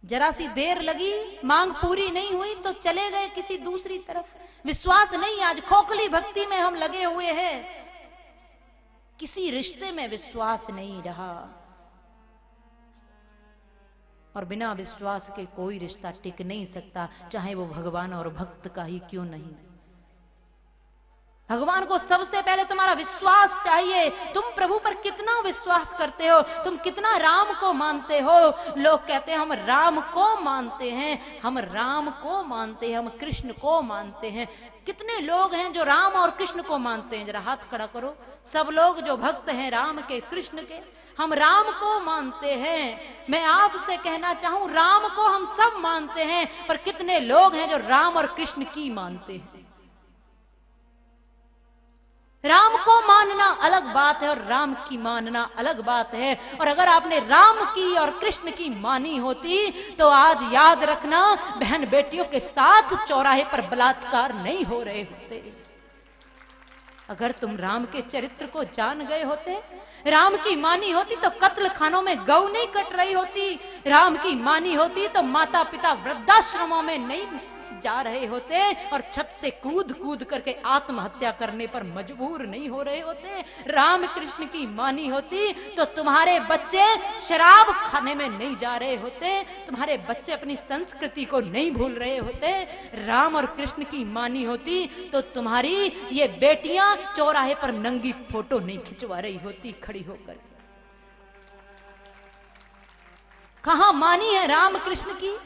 जरा सी देर लगी, मांग पूरी नहीं हुई तो चले गए किसी दूसरी तरफ। विश्वास नहीं, आज खोखली भक्ति में हम लगे हुए हैं, किसी रिश्ते में विश्वास नहीं रहा। और बिना विश्वास के कोई रिश्ता टिक नहीं सकता, चाहे वो भगवान और भक्त का ही क्यों नहीं। भगवान को सबसे पहले तुम्हारा विश्वास चाहिए। तुम प्रभु पर कितना विश्वास करते हो, तुम कितना राम को मानते हो। लोग कहते हैं हम राम को मानते हैं, हम राम को मानते हैं, हम कृष्ण को मानते हैं। कितने लोग हैं जो राम और कृष्ण को मानते हैं? जरा हाथ खड़ा करो। सब लोग जो भक्त हैं राम के, कृष्ण के, हम राम को मानते हैं। मैं आपसे कहना चाहूं, राम को हम सब मानते हैं, पर कितने लोग हैं जो राम और कृष्ण की मानते हैं। राम को मानना अलग बात है और राम की मानना अलग बात है। और अगर आपने राम की और कृष्ण की मानी होती तो आज याद रखना, बहन बेटियों के साथ चौराहे पर बलात्कार नहीं हो रहे होते। अगर तुम राम के चरित्र को जान गए होते, राम की मानी होती तो कत्ल खानों में गौ नहीं कट रही होती। राम की मानी होती तो माता पिता वृद्धाश्रमों में नहीं जा रहे होते और छत से कूद कूद करके आत्महत्या करने पर मजबूर नहीं हो रहे होते। राम कृष्ण की मानी होती तो तुम्हारे बच्चे शराब खाने में नहीं जा रहे होते, तुम्हारे बच्चे अपनी संस्कृति को नहीं भूल रहे होते। राम और कृष्ण की मानी होती तो तुम्हारी ये बेटियां चौराहे पर नंगी फोटो नहीं खिंचवा रही होती खड़ी होकर। कहां मानी है राम कृष्ण की?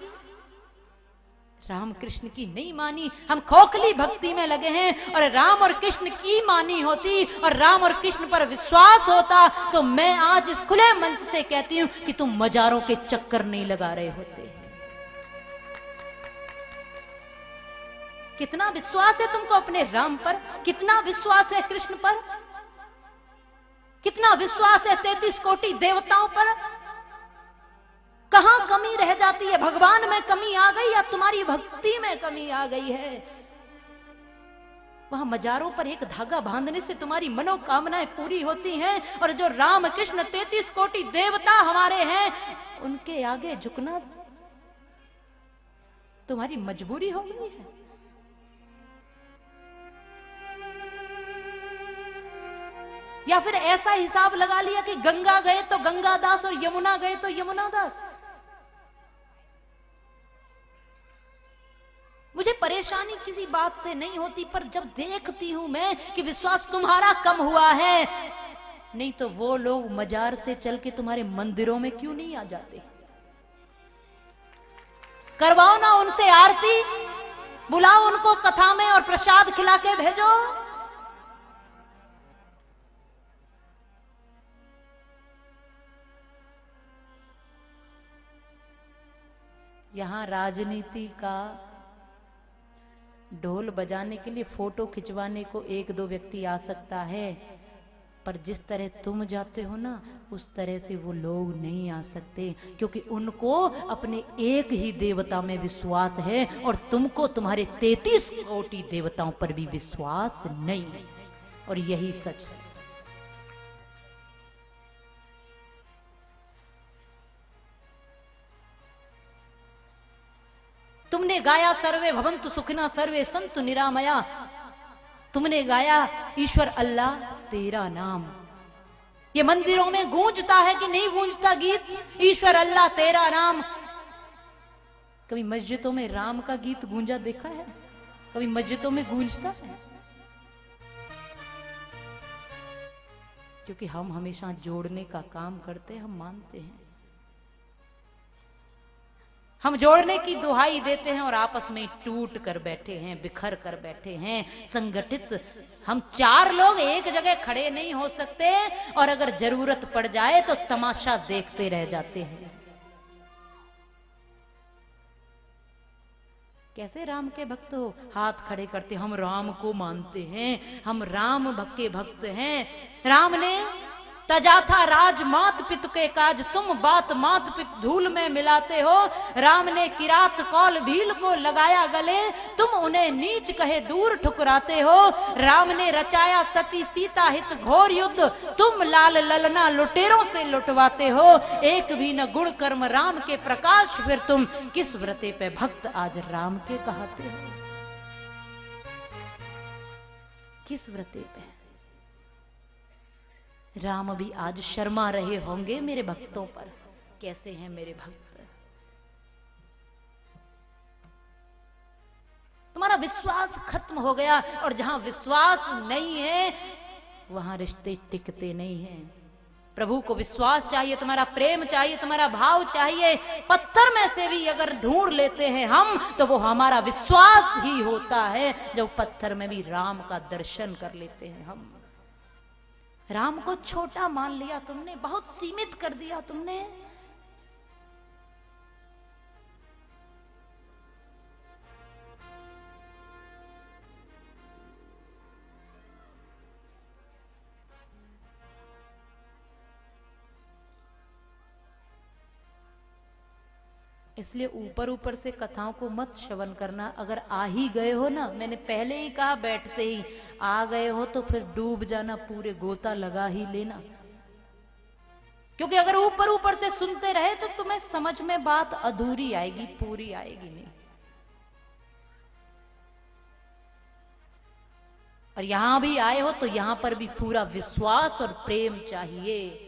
राम कृष्ण की नहीं मानी। हम खोखली भक्ति में लगे हैं। और राम और कृष्ण की मानी होती और राम और कृष्ण पर विश्वास होता तो मैं आज इस खुले मंच से कहती हूं कि तुम मजारों के चक्कर नहीं लगा रहे होते। कितना विश्वास है तुमको अपने राम पर, कितना विश्वास है कृष्ण पर, कितना विश्वास है 33 कोटि देवताओं पर? कहां कमी रह जाती है? भगवान में कमी आ गई या तुम्हारी भक्ति में कमी आ गई है? वहां मजारों पर एक धागा बांधने से तुम्हारी मनोकामनाएं पूरी होती हैं। और जो राम कृष्ण 33 कोटि देवता हमारे हैं, उनके आगे झुकना तुम्हारी मजबूरी हो गई है। या फिर ऐसा हिसाब लगा लिया कि गंगा गए तो गंगादास और यमुना गए तो यमुनादास। मुझे परेशानी किसी बात से नहीं होती, पर जब देखती हूं मैं कि विश्वास तुम्हारा कम हुआ है, नहीं तो वो लोग मजार से चल के तुम्हारे मंदिरों में क्यों नहीं आ जाते? करवाओ ना उनसे आरती, बुलाओ उनको कथा में और प्रसाद खिला के भेजो। यहां राजनीति का ढोल बजाने के लिए, फोटो खिंचवाने को एक दो व्यक्ति आ सकता है, पर जिस तरह तुम जाते हो ना, उस तरह से वो लोग नहीं आ सकते, क्योंकि उनको अपने एक ही देवता में विश्वास है और तुमको तुम्हारे 33 कोटि देवताओं पर भी विश्वास नहीं। और यही सच है। तुमने गाया सर्वे भवन्तु सुखिना सर्वे संतु निरामया, तुमने गाया ईश्वर अल्लाह तेरा नाम। ये मंदिरों में गूंजता है कि नहीं गूंजता गीत, ईश्वर अल्लाह तेरा नाम? कभी मस्जिदों में राम का गीत गूंजा देखा है? कभी मस्जिदों में गूंजता है? क्योंकि हम हमेशा जोड़ने का काम करते हैं, हम मानते हैं, हम जोड़ने की दुहाई देते हैं और आपस में टूट कर बैठे हैं, बिखर कर बैठे हैं। संगठित हम 4 लोग एक जगह खड़े नहीं हो सकते, और अगर जरूरत पड़ जाए तो तमाशा देखते रह जाते हैं। कैसे राम के भक्त हो? हाथ खड़े करते, हम राम को मानते हैं, हम राम के भक्त हैं। राम ने तजा था राज मात पित के काज, तुम बात मात पित धूल में मिलाते हो। राम ने किरात कौल भील को लगाया गले, तुम उन्हें नीच कहे दूर ठुकराते हो। राम ने रचाया सती सीता हित घोर युद्ध, तुम लाल ललना लुटेरों से लुटवाते हो। एक भी न गुण कर्म राम के प्रकाश, फिर तुम किस व्रते पे भक्त आज राम के कहते हो। किस व्रते पे राम भी आज शर्मा रहे होंगे मेरे भक्तों पर। कैसे हैं मेरे भक्त? तुम्हारा विश्वास खत्म हो गया, और जहां विश्वास नहीं है वहां रिश्ते टिकते नहीं हैं। प्रभु को विश्वास चाहिए, तुम्हारा प्रेम चाहिए, तुम्हारा भाव चाहिए। पत्थर में से भी अगर ढूंढ लेते हैं हम, तो वो हमारा विश्वास ही होता है। जब पत्थर में भी राम का दर्शन कर लेते हैं हम। राम को छोटा मान लिया तुमने, बहुत सीमित कर दिया तुमने। इसलिए ऊपर ऊपर से कथाओं को मत श्रवण करना। अगर आ ही गए हो ना, मैंने पहले ही कहा बैठते ही, आ गए हो तो फिर डूब जाना, पूरे गोता लगा ही लेना। क्योंकि अगर ऊपर ऊपर से सुनते रहे तो तुम्हें समझ में बात अधूरी आएगी, पूरी आएगी नहीं। और यहां भी आए हो तो यहां पर भी पूरा विश्वास और प्रेम चाहिए,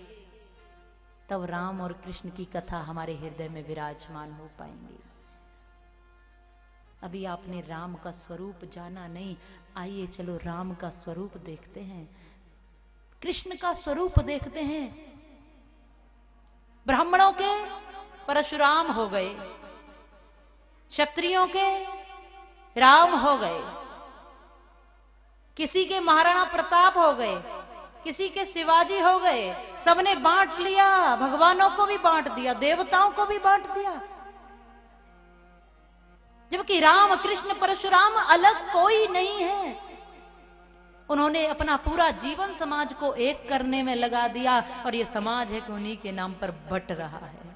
तब राम और कृष्ण की कथा हमारे हृदय में विराजमान हो पाएंगी। अभी आपने राम का स्वरूप जाना नहीं, आइए चलो राम का स्वरूप देखते हैं, कृष्ण का स्वरूप देखते हैं। ब्राह्मणों के परशुराम हो गए, क्षत्रियों के राम हो गए, किसी के महाराणा प्रताप हो गए, किसी के शिवाजी हो गए। सबने बांट लिया, भगवानों को भी बांट दिया, देवताओं को भी बांट दिया। जबकि राम कृष्ण परशुराम अलग कोई नहीं है। उन्होंने अपना पूरा जीवन समाज को एक करने में लगा दिया, और ये समाज है कि उन्हीं के नाम पर बट रहा है।